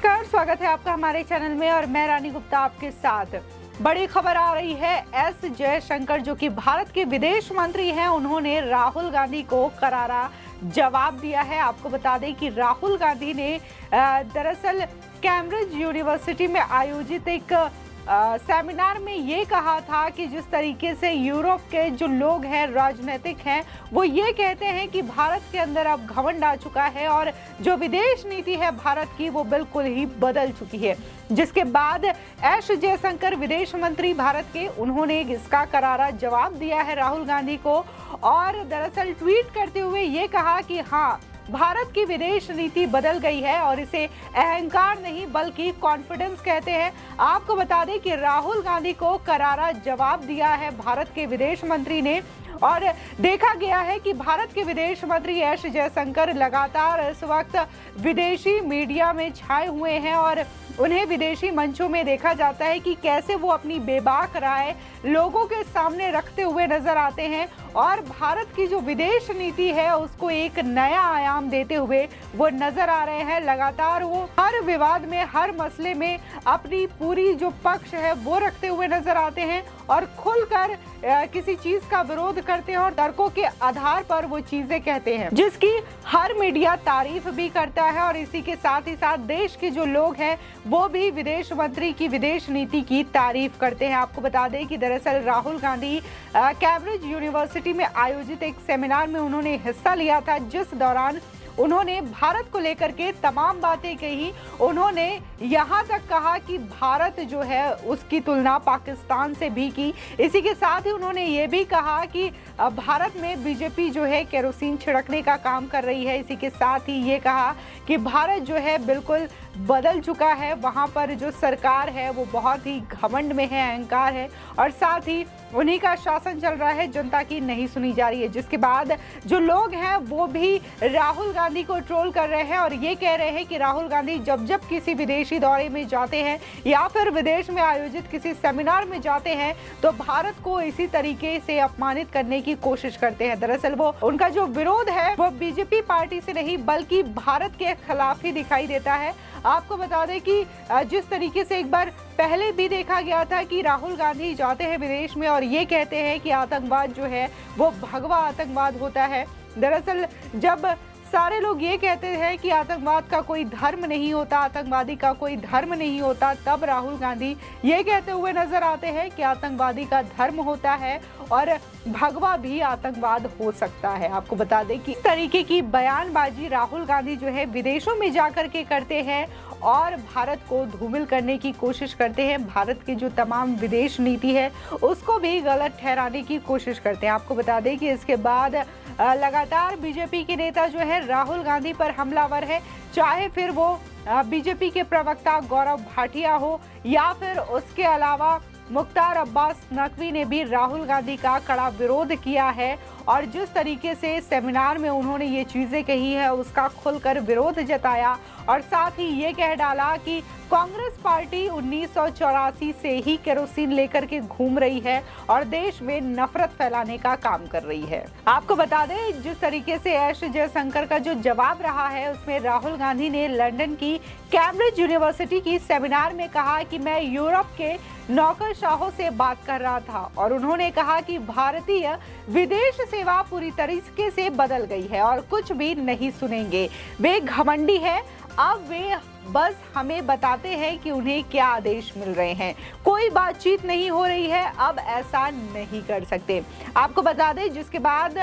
नमस्कार, स्वागत है आपका हमारे चैनल में और मैं रानी गुप्ता आपके साथ। बड़ी खबर आ रही है। एस जयशंकर जो कि भारत के विदेश मंत्री हैं, उन्होंने राहुल गांधी को करारा जवाब दिया है। आपको बता दें कि राहुल गांधी ने दरअसल कैम्ब्रिज यूनिवर्सिटी में आयोजित एक सेमिनार में ये कहा था कि जिस तरीके से यूरोप के जो लोग हैं, राजनीतिक हैं, वो ये कहते हैं कि भारत के अंदर अब घमंड आ चुका है और जो विदेश नीति है भारत की वो बिल्कुल ही बदल चुकी है। जिसके बाद एस जयशंकर विदेश मंत्री भारत के, उन्होंने इसका करारा जवाब दिया है राहुल गांधी को और दरअसल ट्वीट करते हुए ये कहा कि हाँ, भारत की विदेश नीति बदल गई है और इसे अहंकार नहीं बल्कि कॉन्फिडेंस कहते हैं। आपको बता दें कि राहुल गांधी को करारा जवाब दिया है भारत के विदेश मंत्री ने और देखा गया है कि भारत के विदेश मंत्री एस जयशंकर लगातार इस वक्त विदेशी मीडिया में छाए हुए हैं और उन्हें विदेशी मंचों में देखा जाता है कि कैसे वो अपनी बेबाक राय लोगों के सामने रखते हुए नजर आते हैं और भारत की जो विदेश नीति है उसको एक नया आयाम देते हुए वो नजर आ रहे हैं। लगातार वो हर विवाद में, हर मसले में अपनी पूरी जो पक्ष है वो रखते हुए नजर आते हैं और खुलकर किसी चीज का विरोध करते हैं और तर्कों के आधार पर वो चीजें कहते हैं, जिसकी हर मीडिया तारीफ भी करता है और इसी के साथ ही साथ देश के जो लोग हैं वो भी विदेश मंत्री की विदेश नीति की तारीफ करते हैं। आपको बता दें कि दरअसल राहुल गांधी कैम्ब्रिज यूनिवर्सिटी में आयोजित एक सेमिनार में उन्होंने हिस्सा लिया था, जिस दौरान उन्होंने भारत को लेकर के तमाम बातें कही। उन्होंने यहाँ तक कहा कि भारत जो है उसकी तुलना पाकिस्तान से भी की। इसी के साथ ही उन्होंने ये भी कहा कि भारत में बीजेपी जो है केरोसिन छिड़कने का काम कर रही है। इसी के साथ ही ये कहा कि भारत जो है बिल्कुल बदल चुका है, वहाँ पर जो सरकार है वो बहुत ही घमंड में है, अहंकार है और साथ ही उन्हीं का शासन चल रहा है, जनता की नहीं सुनी जा रही है। जिसके बाद जो लोग हैं वो भी राहुल गांधी को ट्रोल कर रहे हैं और ये कह रहे हैं कि राहुल गांधी जब जब किसी विदेशी दौरे में जाते हैं या फिर विदेश में आयोजित किसी सेमिनार में जाते हैं तो भारत को इसी तरीके से अपमानित करने की कोशिश करते हैं। दरअसल वो उनका जो विरोध है वो बीजेपी पार्टी से नहीं बल्कि भारत के खिलाफ ही दिखाई देता है। आपको बता दें कि जिस तरीके से एक बार पहले भी देखा गया था कि राहुल गांधी जाते हैं विदेश में और ये कहते हैं कि आतंकवाद जो है वो भगवा आतंकवाद होता है। दरअसल जब सारे लोग ये कहते हैं कि आतंकवाद का कोई धर्म नहीं होता, आतंकवादी का कोई धर्म नहीं होता, तब राहुल गांधी ये कहते हुए नजर आते हैं कि आतंकवादी का धर्म होता है और भगवा भी आतंकवाद हो सकता है। आपको बता दें कि इस तरीके की बयानबाजी राहुल गांधी जो है विदेशों में जाकर के करते हैं और भारत को धूमिल करने की कोशिश करते हैं। भारत की जो तमाम विदेश नीति है उसको भी गलत ठहराने की कोशिश करते हैं। आपको बता दें कि इसके बाद लगातार बीजेपी के नेता जो है राहुल गांधी पर हमलावर है, चाहे फिर वो बीजेपी के प्रवक्ता गौरव भाटिया हो या फिर उसके अलावा मुख्तार अब्बास नकवी ने भी राहुल गांधी का कड़ा विरोध किया है और जिस तरीके से सेमिनार में उन्होंने ये चीजें कही है उसका खुलकर विरोध जताया और साथ ही ये कह डाला कि कांग्रेस पार्टी 1984 से ही केरोसिन लेकर के घूम रही है और देश में नफरत फैलाने का काम कर रही है। आपको बता दें जिस तरीके से एस जयशंकर का जो जवाब रहा है उसमें राहुल गांधी ने लंदन की कैम्ब्रिज यूनिवर्सिटी की सेमिनार में कहा कि मैं यूरोप के नौकरशाहों से बात कर रहा था और उन्होंने कहा कि भारतीय विदेश सेवा पूरी तरीके से बदल गई है और कुछ भी नहीं सुनेंगे। वे घमंडी है, अब वे बस हमें बताते हैं कि उन्हें क्या आदेश मिल रहे हैं, कोई बातचीत नहीं हो रही है, अब ऐसा नहीं कर सकते। आपको बता दें जिसके बाद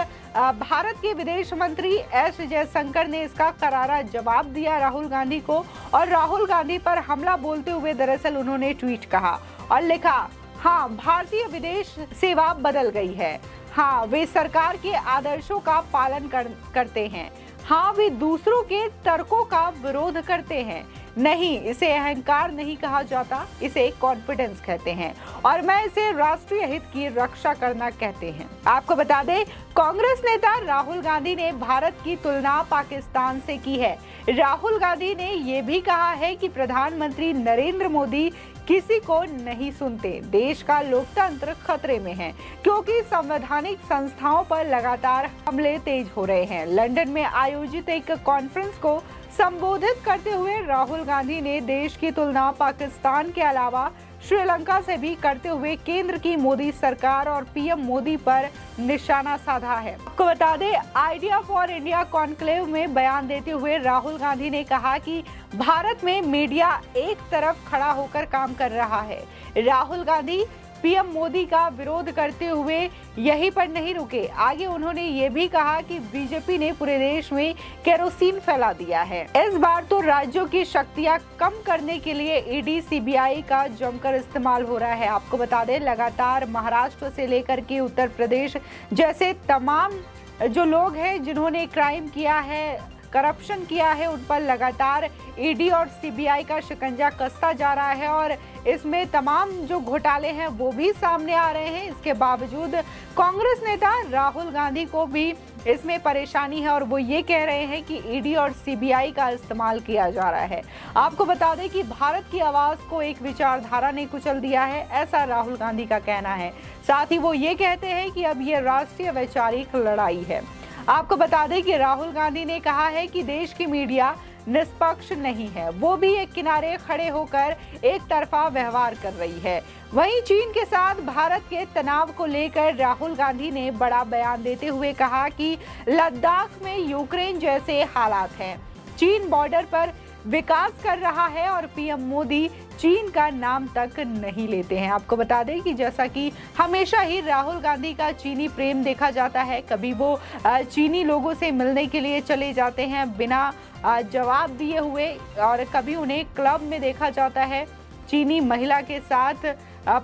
भारत के विदेश मंत्री एस जयशंकर ने इसका करारा जवाब दिया राहुल गांधी को और राहुल गांधी पर हमला बोलते हुए दरअसल उन्होंने ट्वीट कहा और लिखा, हाँ, भारतीय विदेश सेवा बदल गई है, हाँ, वे सरकार के आदर्शों का पालन करते हैं, हाँ, वे दूसरों के तर्कों का विरोध करते हैं, नहीं, इसे अहंकार नहीं कहा जाता, इसे कॉन्फिडेंस कहते हैं और मैं इसे राष्ट्रीय हित की रक्षा करना कहते हैं। आपको बता दें कांग्रेस नेता राहुल गांधी ने भारत की तुलना पाकिस्तान से की है। राहुल गांधी ने ये भी कहा है कि प्रधानमंत्री नरेंद्र मोदी किसी को नहीं सुनते, देश का लोकतंत्र खतरे में है क्योंकि संवैधानिक संस्थाओं पर लगातार हमले तेज हो रहे हैं। लंदन में आयोजित एक कॉन्फ्रेंस को संबोधित करते हुए राहुल गांधी ने देश की तुलना पाकिस्तान के अलावा श्रीलंका से भी करते हुए केंद्र की मोदी सरकार और पीएम मोदी पर निशाना साधा है। आपको बता दें, आइडिया फॉर इंडिया कॉन्क्लेव में बयान देते हुए राहुल गांधी ने कहा कि भारत में मीडिया एक तरफ खड़ा होकर काम कर रहा है। राहुल गांधी पीएम मोदी का विरोध करते हुए यहीं पर नहीं रुके। आगे उन्होंने ये भी कहा कि बीजेपी ने पूरे देश में केरोसिन फैला दिया है। इस बार तो राज्यों की शक्तियां कम करने के लिए ईडी सीबीआई का जमकर इस्तेमाल हो रहा है। आपको बता दें, लगातार महाराष्ट्र से लेकर के उत्तर प्रदेश जैसे तमाम जो लोग हैं जिन्होंने क्राइम किया है, करप्शन किया है, उन पर लगातार ईडी और सीबीआई का शिकंजा कसता जा रहा है और इसमें तमाम जो घोटाले हैं वो भी सामने आ रहे हैं। इसके बावजूद कांग्रेस नेता राहुल गांधी को भी इसमें परेशानी है और वो ये कह रहे हैं कि ईडी और सीबीआई का इस्तेमाल किया जा रहा है। आपको बता दें कि भारत की आवाज को एक विचारधारा ने कुचल दिया है, ऐसा राहुल गांधी का कहना है। साथ ही वो ये कहते हैं कि अब ये राष्ट्रीय वैचारिक लड़ाई है। आपको बता दें कि राहुल गांधी ने कहा है कि देश की मीडिया निष्पक्ष नहीं है, वो भी एक किनारे खड़े होकर एक तरफा व्यवहार कर रही है। वहीं चीन के साथ भारत के तनाव को लेकर राहुल गांधी ने बड़ा बयान देते हुए कहा कि लद्दाख में यूक्रेन जैसे हालात हैं, चीन बॉर्डर पर विकास कर रहा है और पीएम मोदी चीन का नाम तक नहीं लेते हैं। आपको बता दें कि जैसा कि हमेशा ही राहुल गांधी का चीनी प्रेम देखा जाता है, कभी वो चीनी लोगों से मिलने के लिए चले जाते हैं बिना जवाब दिए हुए और कभी उन्हें क्लब में देखा जाता है चीनी महिला के साथ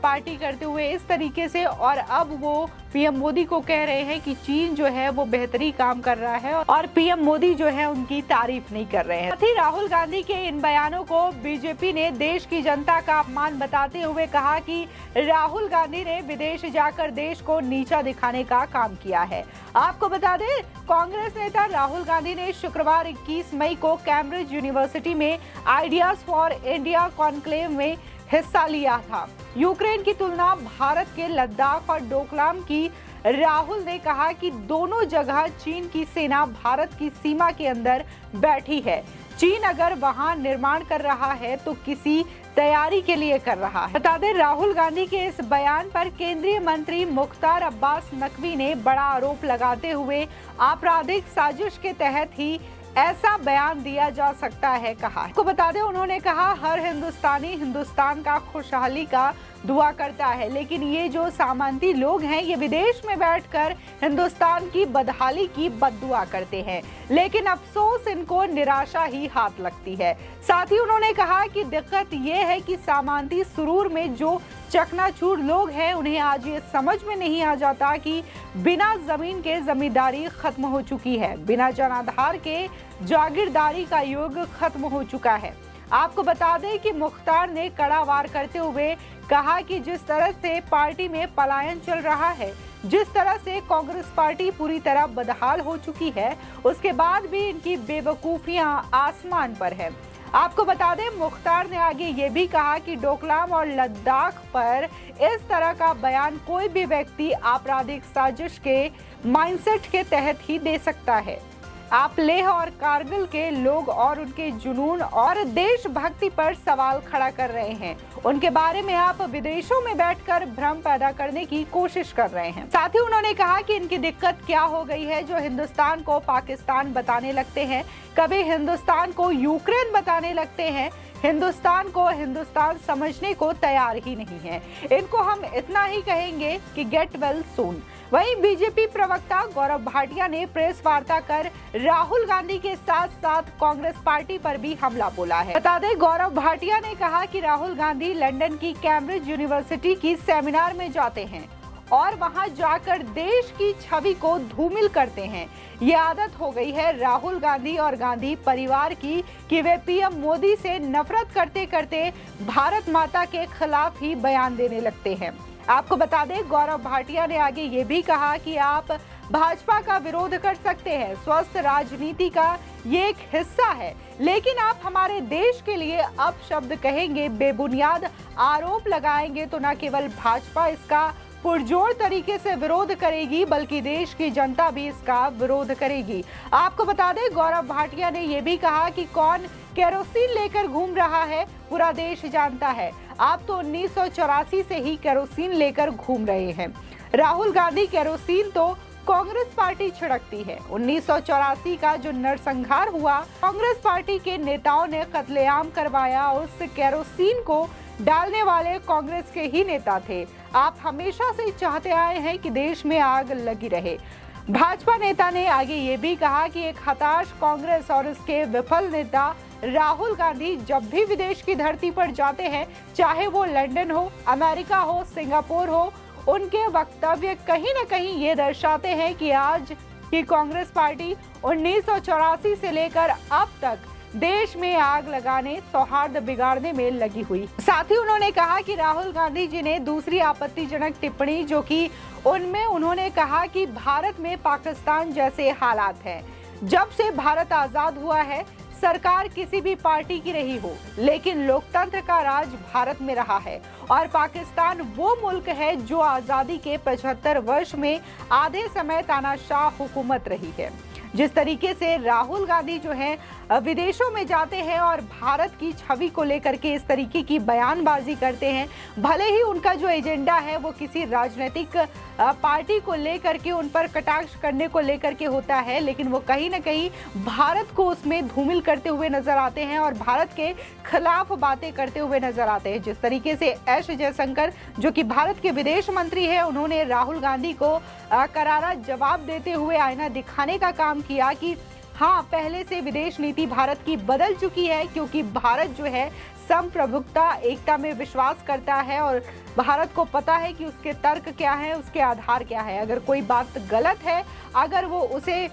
पार्टी करते हुए इस तरीके से, और अब वो पीएम मोदी को कह रहे हैं कि चीन जो है वो बेहतरी काम कर रहा है और पीएम मोदी जो है उनकी तारीफ नहीं कर रहे हैं। साथ ही राहुल गांधी के इन बयानों को बीजेपी ने देश की जनता का अपमान बताते हुए कहा कि राहुल गांधी ने विदेश जाकर देश को नीचा दिखाने का काम किया है। आपको बता दें, कांग्रेस नेता राहुल गांधी ने शुक्रवार 21 मई को कैम्ब्रिज यूनिवर्सिटी में आइडियाज फॉर इंडिया कॉन्क्लेव में हिस्सा लिया था। यूक्रेन की तुलना भारत के लद्दाख और डोकलाम की। राहुल ने कहा कि दोनों जगह चीन की सेना भारत की सीमा के अंदर बैठी है। चीन अगर वहां निर्माण कर रहा है तो किसी तैयारी के लिए कर रहा है। बता दें, राहुल गांधी के इस बयान पर केंद्रीय मंत्री मुख्तार अब्बास नकवी ने बड़ा आरोप लगाते हुए आपराधिक साजिश के तहत ही ऐसा बयान दिया जा सकता है कहा। आपको बता दें, उन्होंने कहा हर हिंदुस्तानी हिंदुस्तान का खुशहाली का दुआ करता है, लेकिन ये जो सामंती लोग हैं ये विदेश में बैठकर हिंदुस्तान की बदहाली की बद्दुआ करते हैं, लेकिन अफसोस इनको निराशा ही हाथ लगती है। साथ ही उन्होंने कहा कि दिक्कत ये है कि सामंती सुरूर में जो चकनाचूर लोग हैं उन्हें आज ये समझ में नहीं आ जाता कि बिना जमीन के जमींदारी खत्म हो चुकी है, बिना जनाधार के जागीरदारी का युग खत्म हो चुका है। आपको बता दें कि मुख्तार ने कड़ा वार करते हुए कहा कि जिस तरह से पार्टी में पलायन चल रहा है, जिस तरह से कांग्रेस पार्टी पूरी तरह बदहाल हो चुकी है, उसके बाद भी इनकी बेवकूफियां आसमान पर है। आपको बता दें, मुख्तार ने आगे ये भी कहा कि डोकलाम और लद्दाख पर इस तरह का बयान कोई भी व्यक्ति आपराधिक साजिश के माइंडसेट के तहत ही दे सकता है। आप लेह और कारगिल के लोग और उनके जुनून और देशभक्ति पर सवाल खड़ा कर रहे हैं, उनके बारे में आप विदेशों में बैठकर भ्रम पैदा करने की कोशिश कर रहे हैं। साथ ही उन्होंने कहा कि इनकी दिक्कत क्या हो गई है जो हिंदुस्तान को पाकिस्तान बताने लगते हैं, कभी हिंदुस्तान को यूक्रेन बताने लगते हैं, हिंदुस्तान को हिंदुस्तान समझने को तैयार ही नहीं है। इनको हम इतना ही कहेंगे कि गेट वेल सून। वहीं बीजेपी प्रवक्ता गौरव भाटिया ने प्रेस वार्ता कर राहुल गांधी के साथ साथ कांग्रेस पार्टी पर भी हमला बोला है। बता दें, गौरव भाटिया ने कहा कि राहुल गांधी लंदन की कैम्ब्रिज यूनिवर्सिटी की सेमिनार में जाते हैं और वहां जाकर देश की छवि को धूमिल करते हैं। ये आदत हो गई है राहुल गांधी और गांधी परिवार की कि वे पीएम मोदी से नफरत करते करते भारत माता के खिलाफ ही बयान देने लगते हैं। आपको बता दें, गौरव भाटिया ने आगे ये भी कहा कि आप भाजपा का विरोध कर सकते हैं, स्वस्थ राजनीति का ये एक हिस्सा है, लेकिन आप हमारे देश के लिए अपशब्द कहेंगे, बेबुनियाद आरोप लगाएंगे तो न केवल भाजपा इसका पुरजोर तरीके से विरोध करेगी, बल्कि देश की जनता भी इसका विरोध करेगी। आपको बता दें, गौरव भाटिया ने यह भी कहा कि कौन केरोसिन लेकर घूम रहा है पूरा देश जानता है। आप तो 1984 से ही केरोसिन लेकर घूम रहे हैं। राहुल गांधी, केरोसिन तो कांग्रेस पार्टी छिड़कती है। 1984 का जो नरसंहार हुआ, कांग्रेस पार्टी के नेताओं ने कत्लेआम करवाया। उस केरोसिन को डालने वाले कांग्रेस के ही नेता थे। आप हमेशा से चाहते आए हैं कि देश में आग लगी रहे। भाजपा नेता ने आगे ये भी कहा कि एक हताश कांग्रेस और उसके विफल नेता राहुल गांधी जब भी विदेश की धरती पर जाते हैं, चाहे वो लंदन हो, अमेरिका हो, सिंगापुर हो, उनके वक्तव्य कहीं न कहीं ये दर्शाते हैं कि आज की कांग्रेस पार्टी 1984 से लेकर अब तक देश में आग लगाने, सौहार्द बिगाड़ने में लगी हुई। साथ ही उन्होंने कहा कि राहुल गांधी जी ने दूसरी आपत्तिजनक टिप्पणी जो कि उनमें उन्होंने कहा कि भारत में पाकिस्तान जैसे हालात हैं। जब से भारत आजाद हुआ है, सरकार किसी भी पार्टी की रही हो, लेकिन लोकतंत्र का राज भारत में रहा है और पाकिस्तान वो मुल्क है जो आजादी के 75 वर्ष में आधे समय तानाशाह हुकूमत रही है। जिस तरीके से राहुल गांधी जो है विदेशों में जाते हैं और भारत की छवि को लेकर के इस तरीके की बयानबाजी करते हैं, भले ही उनका जो एजेंडा है वो किसी राजनीतिक पार्टी को लेकर के उन पर कटाक्ष करने को लेकर के होता है, लेकिन वो कहीं ना कहीं भारत को उसमें धूमिल करते हुए नजर आते हैं और भारत के खिलाफ बातें करते हुए नजर आते हैं। जिस तरीके से एस जयशंकर जो कि भारत के विदेश मंत्री है, उन्होंने राहुल गांधी को करारा जवाब देते हुए आईना दिखाने का काम किया कि हाँ, पहले से विदेश नीति भारत की बदल चुकी है, क्योंकि भारत जो है संप्रभुता, एकता में विश्वास करता है और भारत को पता है कि उसके तर्क क्या है, उसके आधार क्या है। अगर कोई बात गलत है, अगर वो उसे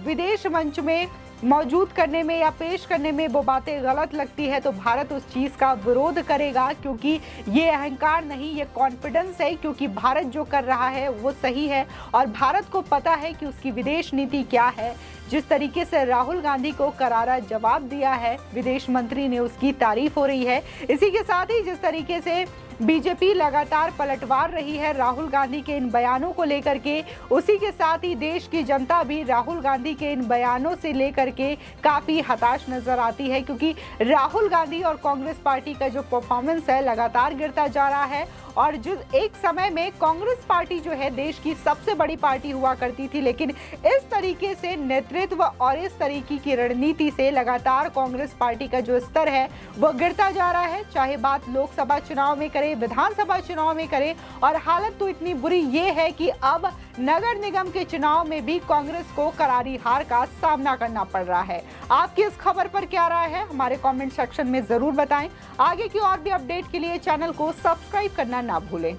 विदेश मंच में मौजूद करने में या पेश करने में वो बातें गलत लगती है, तो भारत उस चीज़ का विरोध करेगा, क्योंकि ये अहंकार नहीं, ये कॉन्फिडेंस है, क्योंकि भारत जो कर रहा है वो सही है और भारत को पता है कि उसकी विदेश नीति क्या है। जिस तरीके से राहुल गांधी को करारा जवाब दिया है विदेश मंत्री ने, उसकी तारीफ हो रही है। इसी के साथ ही जिस तरीके से बीजेपी लगातार पलटवार रही है राहुल गांधी के इन बयानों को लेकर के, उसी के साथ ही देश की जनता भी राहुल गांधी के इन बयानों से लेकर के काफी हताश नजर आती है, क्योंकि राहुल गांधी और कांग्रेस पार्टी का जो परफॉर्मेंस है लगातार गिरता जा रहा है। और जो एक समय में कांग्रेस पार्टी जो है देश की सबसे बड़ी पार्टी हुआ करती थी, लेकिन इस तरीके से नेतृत्व और इस तरीके की रणनीति से लगातार कांग्रेस पार्टी का जो स्तर है वो गिरता जा रहा है। चाहे बात लोकसभा चुनाव में करे, विधानसभा चुनाव में करे, और हालत तो इतनी बुरी ये है कि अब नगर निगम के चुनाव में भी कांग्रेस को करारी हार का सामना करना पड़ रहा है। आपकी इस खबर पर क्या राय है, हमारे कमेंट सेक्शन में जरूर बताएं। आगे की और भी अपडेट के लिए चैनल को सब्सक्राइब करना ना भूलें।